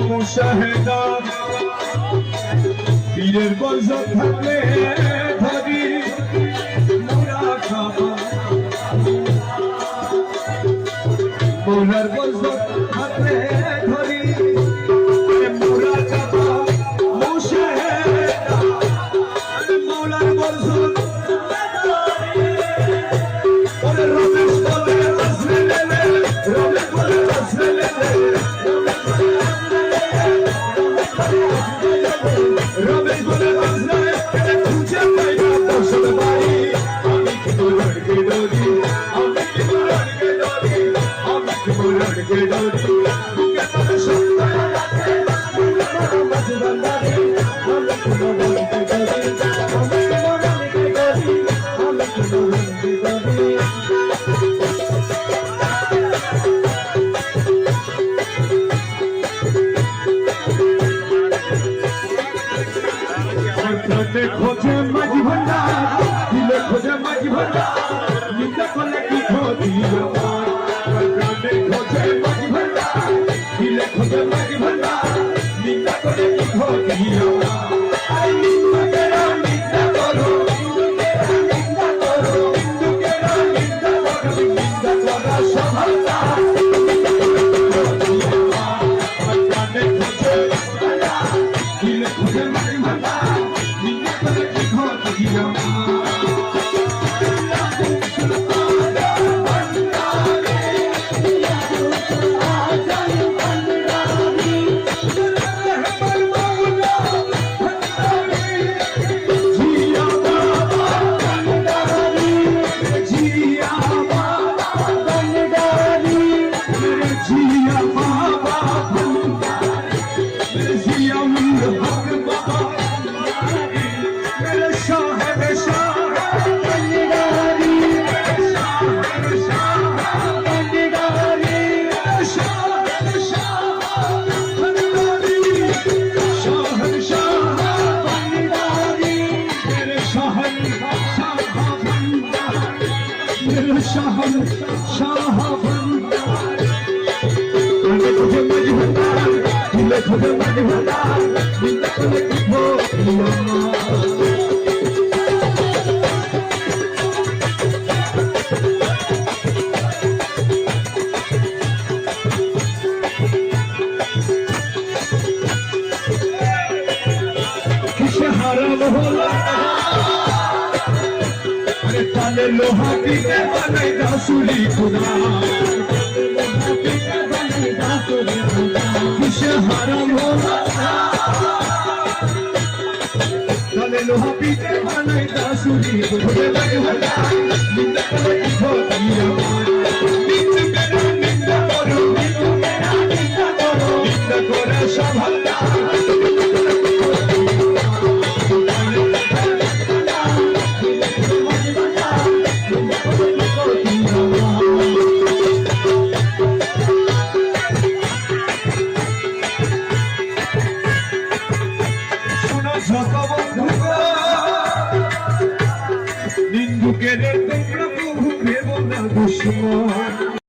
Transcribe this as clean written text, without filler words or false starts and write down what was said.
মুশাহেদা পীরের বজ্র থাকলে ধরি মোরার বজ্র থাকলে ধরি মোরা চাপা মুশাহেদা মোলার বজ্র রমেশ বলে আসলে রমেশ বলে আসলে রমেশ বলে আসলে খুঁজে পাই না বসত বাড়ি আমি কি লড়কে ডরি আমি কি লড়কে ডরি আমি কি লড়কে ডরি কেমন সত্য আছে বসত বাড়ি আমি কি লড়কে ডরি আমি কি লড়কে ডরি আমি কি লড়কে ডরি खोजे माझी भंडार दिले खोजे माझी भंडार निंदा कोले की खोजी खोजे माझी भंडार दिले खोजे माझी भंडार निंदा कोले की खोजी निंदा करो निंदा करो निंदा करो सफलता दिले खोजे माझी भंडार खोजे माझी भंडार निंदा कोले की किसे हराम होला अरे ताले लोहा की के बनाई दासुली खुदा किसे हराम होला ताले लोहा पीते बनाई दासुली खुदा लगे होला निंदा कोले की खोदिया निंदा करो निंदा करे सभलता নিন্দুকের তোমরা প্রভু ভেবো না দুশ্মন